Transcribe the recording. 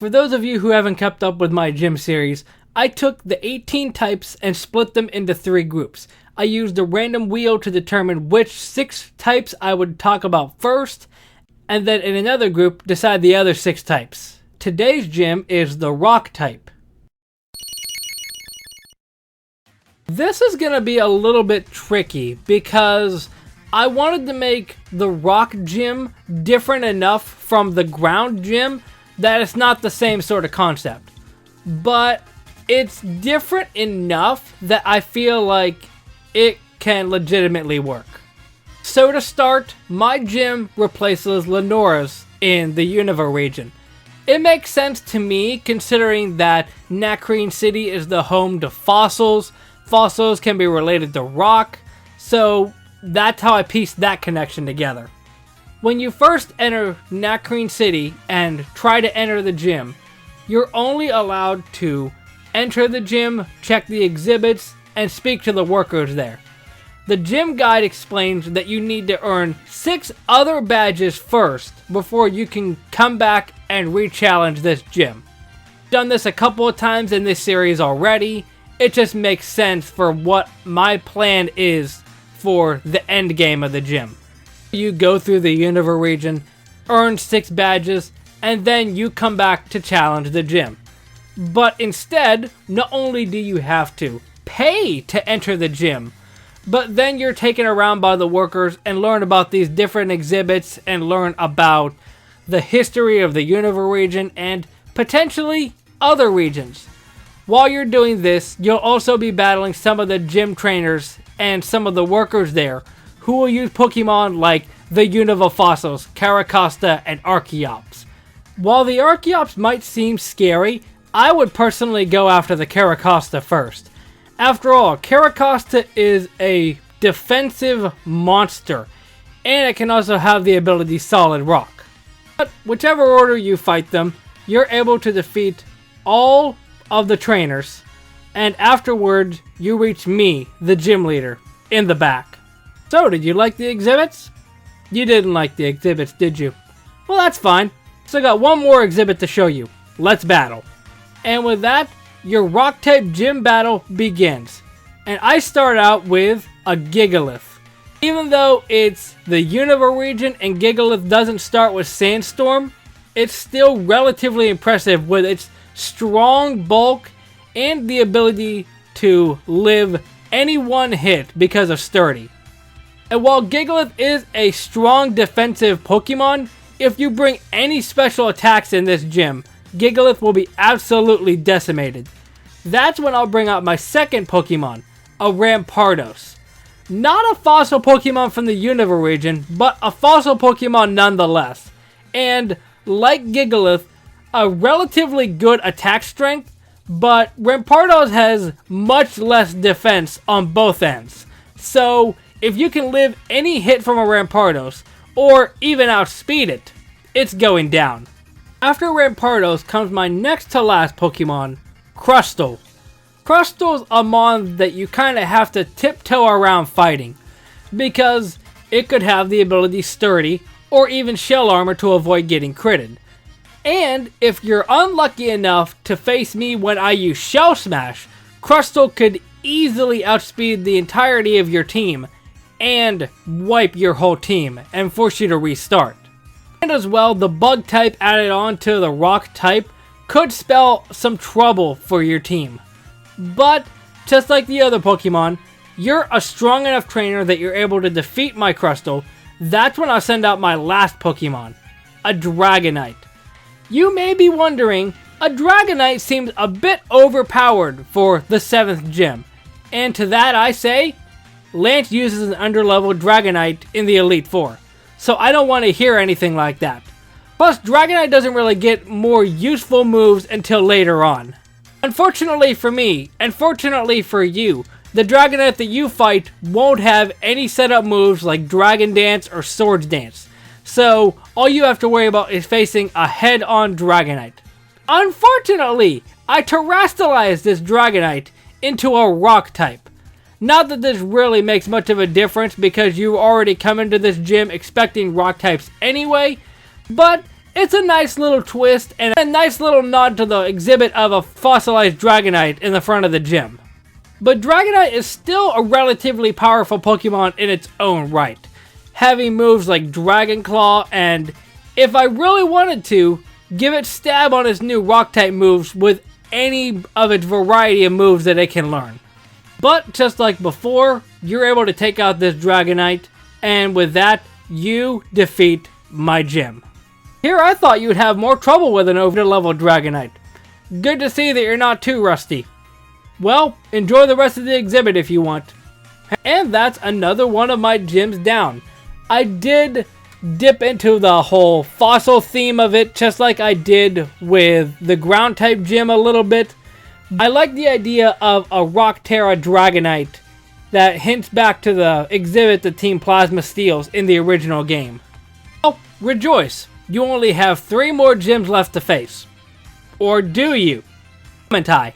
For those of you who haven't kept up with my gym series, I took the 18 types and split them into 3 groups. I used a random wheel to determine which 6 types I would talk about first, and then in another group decide the other 6 types. Today's gym is the rock type. This is going to be a little bit tricky because I wanted to make the rock gym different enough from the ground gym that it's not the same sort of concept. But it's different enough that I feel like it can legitimately work. So to start, my gym replaces Lenora's in the Unova region. It makes sense to me considering that Nacrene City is the home to fossils. Fossils can be related to rock, so that's how I pieced that connection together. When you first enter Nacrene City and try to enter the gym, you're only allowed to enter the gym, check the exhibits, and speak to the workers there. The gym guide explains that you need to earn 6 other badges first before you can come back and re-challenge this gym. I've done this a couple of times in this series already. It just makes sense for what my plan is for the end game of the gym. You go through the Unova region, earn 6 badges, and then you come back to challenge the gym. But instead, not only do you have to pay to enter the gym, but then you're taken around by the workers and learn about these different exhibits and learn about the history of the Unova region and potentially other regions. While you're doing this, you'll also be battling some of the gym trainers and some of the workers there who will use Pokemon like the Unova fossils, Caracosta and Archeops. While the Archeops might seem scary, I would personally go after the Caracosta first. After all, Caracosta is a defensive monster, and it can also have the ability Solid Rock. But whichever order you fight them, you're able to defeat all of the trainers, and afterwards you reach me, the gym leader, in the back. So, did you like the exhibits? You didn't like the exhibits, did you? Well, that's fine. So I got one more exhibit to show you. Let's battle. And with that, your rock-type gym battle begins. And I start out with a Gigalith. Even though it's the Unova region and Gigalith doesn't start with Sandstorm, it's still relatively impressive with its strong bulk and the ability to live any one hit because of Sturdy. And while Gigalith is a strong defensive Pokemon, if you bring any special attacks in this gym, Gigalith will be absolutely decimated. That's when I'll bring out my second Pokemon, a Rampardos. Not a fossil Pokemon from the Unova region, but a fossil Pokemon nonetheless. And like Gigalith, a relatively good attack strength, but Rampardos has much less defense on both ends. So if you can live any hit from a Rampardos, or even outspeed it, it's going down. After Rampardos comes my next to last Pokemon, Crustle. Crustle's a mon that you kind of have to tiptoe around fighting, because it could have the ability Sturdy, or even Shell Armor to avoid getting critted. And if you're unlucky enough to face me when I use Shell Smash, Crustle could easily outspeed the entirety of your team and wipe your whole team and force you to restart. And as well, the bug type added on to the rock type could spell some trouble for your team. But just like the other Pokemon, you're a strong enough trainer that you're able to defeat my Crustle. That's when I'll send out my last Pokemon, a Dragonite. You may be wondering, a Dragonite seems a bit overpowered for the 7th gym. And to that I say, Lance uses an underleveled Dragonite in the Elite Four, so I don't want to hear anything like that. Plus, Dragonite doesn't really get more useful moves until later on. Unfortunately for me, and fortunately for you, the Dragonite that you fight won't have any setup moves like Dragon Dance or Swords Dance, so all you have to worry about is facing a head-on Dragonite. Unfortunately, I terrestrialized this Dragonite into a rock type. Not that this really makes much of a difference because you already come into this gym expecting rock types anyway, but It's a nice little twist and a nice little nod to the exhibit of a fossilized Dragonite in the front of the gym. But Dragonite is still a relatively powerful Pokemon in its own right, having moves like Dragon Claw and, if I really wanted to, give it stab on its new Rock-type moves with any of its variety of moves that it can learn. But just like before, you're able to take out this Dragonite, and with that, you defeat my gym. Here I thought you would have more trouble with an over-level Dragonite. Good to see that you're not too rusty. Well, enjoy the rest of the exhibit if you want. And that's another one of my gyms down. I did dip into the whole fossil theme of it, just like I did with the ground type gym a little bit. I like the idea of a Rock Terra Dragonite that hints back to the exhibit that Team Plasma steals in the original game. Oh, rejoice! You only have 3 more gyms left to face. Or do you? Commentai.